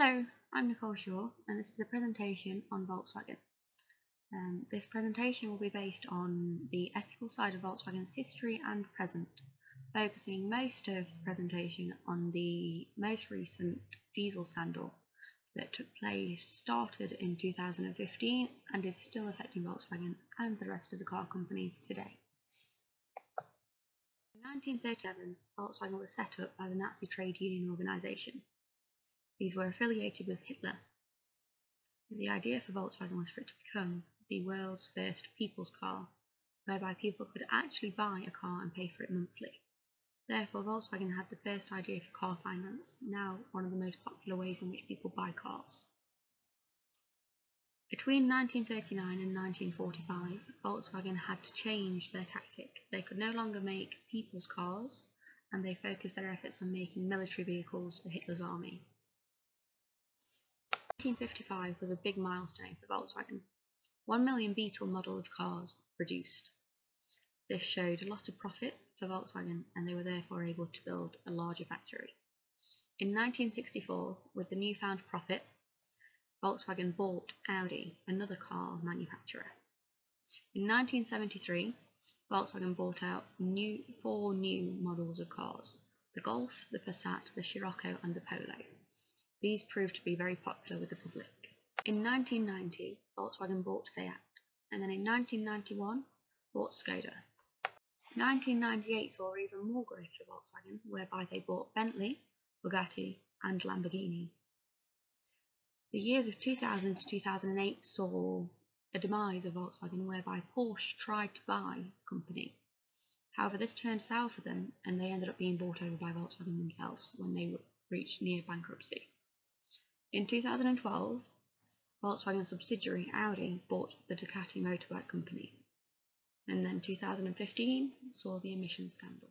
Hello, I'm Nicole Shaw, and this is a presentation on Volkswagen. This presentation will be based on the ethical side of Volkswagen's history and present, focusing most of the presentation on the most recent diesel scandal that started in 2015 and is still affecting Volkswagen and the rest of the car companies today. In 1937, Volkswagen was set up by the Nazi trade union organisation. These were affiliated with Hitler. The idea for Volkswagen was for it to become the world's first people's car, whereby people could actually buy a car and pay for it monthly. Therefore, Volkswagen had the first idea for car finance, now one of the most popular ways in which people buy cars. Between 1939 and 1945, Volkswagen had to change their tactic. They could no longer make people's cars, and they focused their efforts on making military vehicles for Hitler's army. 1955 was a big milestone for Volkswagen. 1 million Beetle model of cars produced. This showed a lot of profit for Volkswagen, and they were therefore able to build a larger factory. In 1964, with the newfound profit, Volkswagen bought Audi, another car manufacturer. In 1973, Volkswagen bought out 4 new models of cars: the Golf, the Passat, the Scirocco and the Polo. These proved to be very popular with the public. In 1990, Volkswagen bought Seat, and then in 1991, bought Skoda. 1998 saw even more growth for Volkswagen, whereby they bought Bentley, Bugatti, and Lamborghini. The years of 2000 to 2008 saw a demise of Volkswagen, whereby Porsche tried to buy the company. However, this turned sour for them, and they ended up being bought over by Volkswagen themselves when they reached near bankruptcy. In 2012, Volkswagen subsidiary Audi bought the Ducati motorbike company, and then 2015 saw the emissions scandal.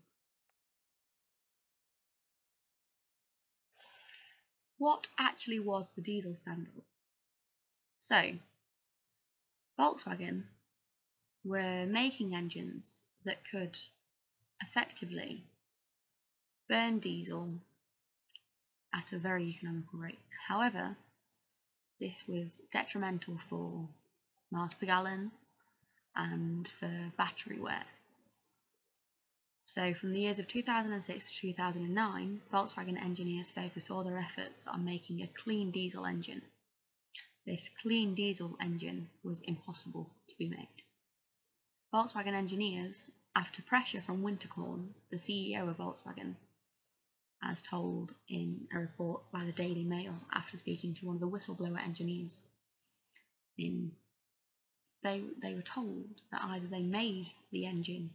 What actually was the diesel scandal? So, Volkswagen were making engines that could effectively burn diesel at a very economical rate. However, this was detrimental for miles per gallon and for battery wear. So from the years of 2006 to 2009, Volkswagen engineers focused all their efforts on making a clean diesel engine. This clean diesel engine was impossible to be made. Volkswagen engineers, after pressure from Winterkorn, the CEO of Volkswagen, as told in a report by the Daily Mail after speaking to one of the whistleblower engineers, they were told that either they made the engine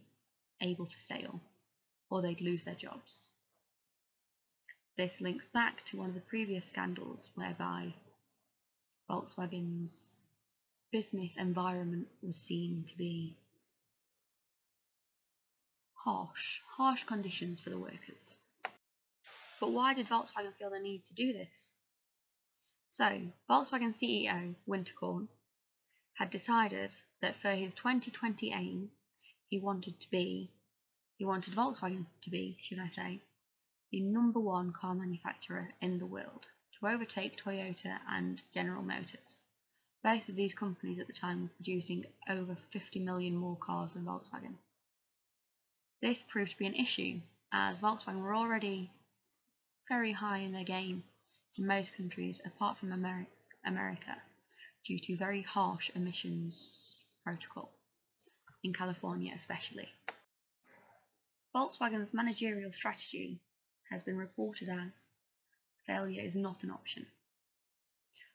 able to sail or they'd lose their jobs. This links back to one of the previous scandals whereby Volkswagen's business environment was seen to be harsh conditions for the workers. But why did Volkswagen feel the need to do this? So, Volkswagen CEO Winterkorn had decided that for his 2020 aim, he wanted Volkswagen to be, the #1 car manufacturer in the world, to overtake Toyota and General Motors. Both of these companies at the time were producing over 50 million more cars than Volkswagen. This proved to be an issue, as Volkswagen were already very high in their game in most countries apart from America due to very harsh emissions protocol, in California especially. Volkswagen's managerial strategy has been reported as failure is not an option.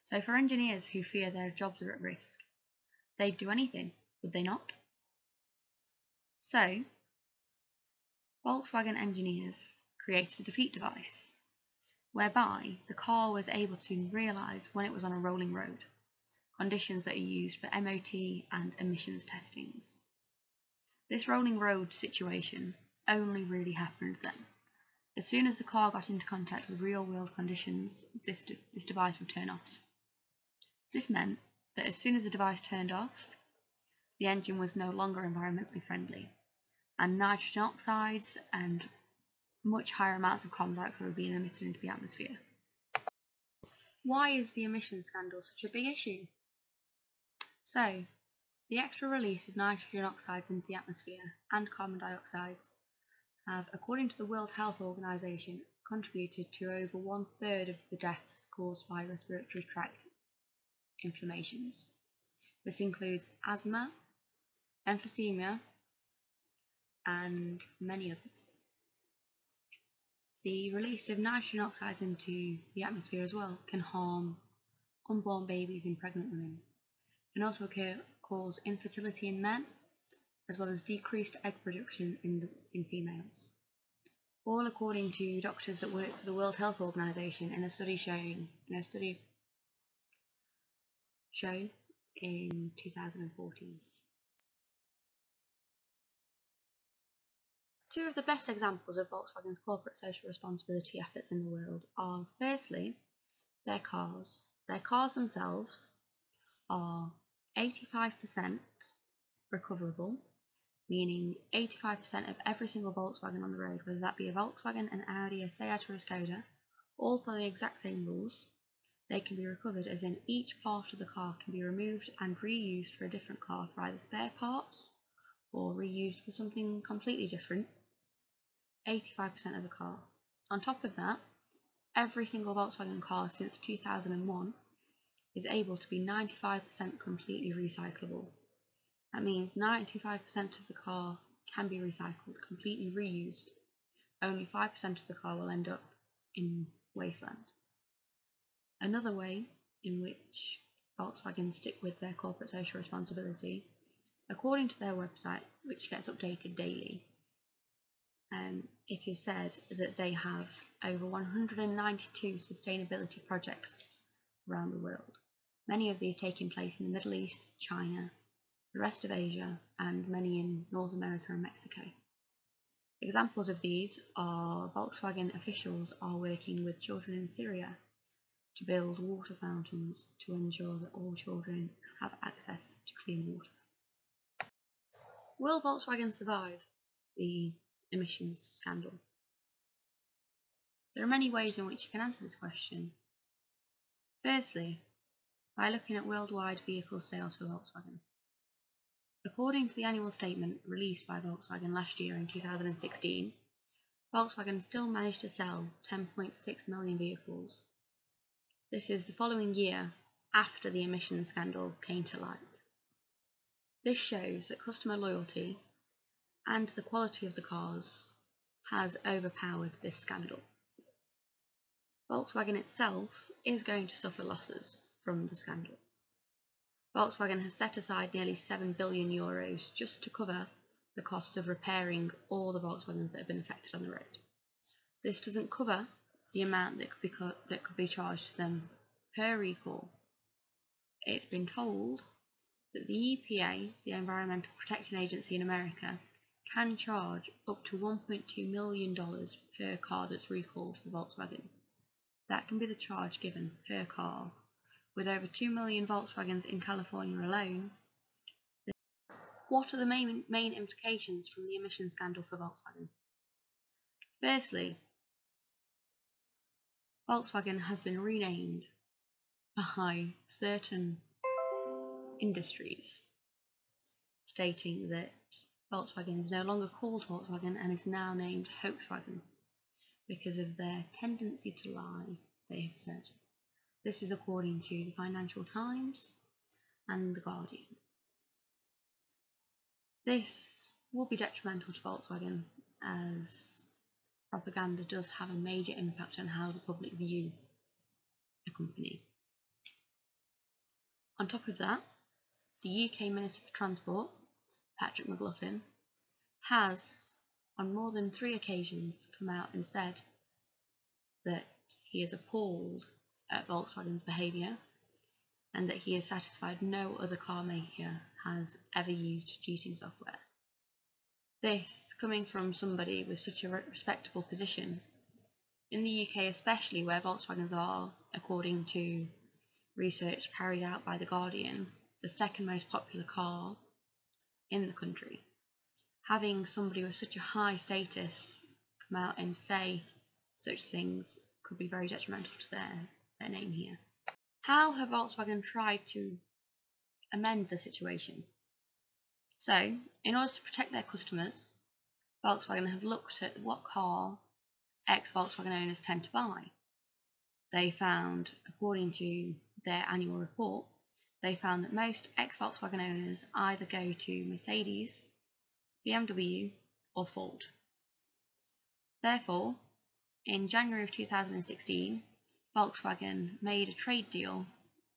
So for engineers who fear their jobs are at risk, they'd do anything, would they not? So Volkswagen engineers created a defeat device, whereby the car was able to realise when it was on a rolling road, conditions that are used for MOT and emissions testings. This rolling road situation only really happened then. As soon as the car got into contact with real-world conditions, this device would turn off. This meant that as soon as the device turned off, the engine was no longer environmentally friendly, and nitrogen oxides and much higher amounts of carbon dioxide were being emitted into the atmosphere. Why is the emission scandal such a big issue? So, the extra release of nitrogen oxides into the atmosphere and carbon dioxide have, according to the World Health Organization, contributed to over 1/3 of the deaths caused by respiratory tract inflammations. This includes asthma, emphysema, and many others. The release of nitrogen oxides into the atmosphere as well can harm unborn babies in pregnant women, and also cause infertility in men, as well as decreased egg production in females. All according to doctors that work for the World Health Organization in a study shown in 2014. Two of the best examples of Volkswagen's corporate social responsibility efforts in the world are, firstly, their cars. Their cars themselves are 85% recoverable, meaning 85% of every single Volkswagen on the road, whether that be a Volkswagen, an Audi, a Seat or a Skoda, all follow the exact same rules. They can be recovered, as in each part of the car can be removed and reused for a different car for either spare parts or reused for something completely different. 85% of the car. On top of that, every single Volkswagen car since 2001 is able to be 95% completely recyclable. That means 95% of the car can be recycled, completely reused. Only 5% of the car will end up in wasteland. Another way in which Volkswagen stick with their corporate social responsibility, according to their website, which gets updated daily, it is said that they have over 192 sustainability projects around the world, many of these taking place in the Middle East, China, the rest of Asia, and many in North America and Mexico. Examples of these are Volkswagen officials are working with children in Syria to build water fountains to ensure that all children have access to clean water. Will Volkswagen survive the emissions scandal? There are many ways in which you can answer this question. Firstly, by looking at worldwide vehicle sales for Volkswagen. According to the annual statement released by Volkswagen last year in 2016, Volkswagen still managed to sell 10.6 million vehicles. This is the following year after the emissions scandal came to light. This shows that customer loyalty and the quality of the cars has overpowered this scandal. Volkswagen itself is going to suffer losses from the scandal. Volkswagen has set aside nearly €7 billion just to cover the costs of repairing all the Volkswagens that have been affected on the road. This doesn't cover the amount that could be charged to them per recall. It's been told that the EPA, the Environmental Protection Agency in America, can charge up to $1.2 million per car that's recalled for Volkswagen. That can be the charge given per car. With over 2 million Volkswagens in California alone, what are the main implications from the emissions scandal for Volkswagen? Firstly, Volkswagen has been renamed by certain industries, stating that Volkswagen is no longer called Volkswagen and is now named Volkswagen because of their tendency to lie, they have said. This is according to the Financial Times and the Guardian. This will be detrimental to Volkswagen, as propaganda does have a major impact on how the public view a company. On top of that, the UK Minister for Transport, Patrick McLaughlin, has on more than 3 occasions come out and said that he is appalled at Volkswagen's behaviour and that he is satisfied no other car maker has ever used cheating software. This coming from somebody with such a respectable position in the UK, especially where Volkswagens are, according to research carried out by The Guardian, the second most popular car in the country. Having somebody with such a high status come out and say such things could be very detrimental to their name here. How have Volkswagen tried to amend the situation? So, in order to protect their customers, Volkswagen have looked at what car ex-Volkswagen owners tend to buy. They found, according to their annual report, they found that most ex-Volkswagen owners either go to Mercedes, BMW, or Ford. Therefore, in January of 2016, Volkswagen made a trade deal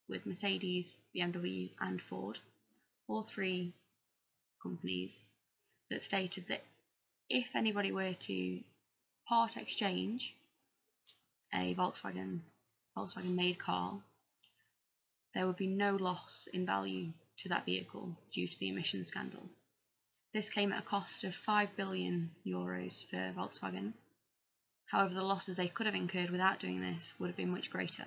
with Mercedes, BMW, and Ford, all three companies, that stated that if anybody were to part exchange a Volkswagen made car, there would be no loss in value to that vehicle due to the emissions scandal. This came at a cost of €5 billion for Volkswagen. However, the losses they could have incurred without doing this would have been much greater.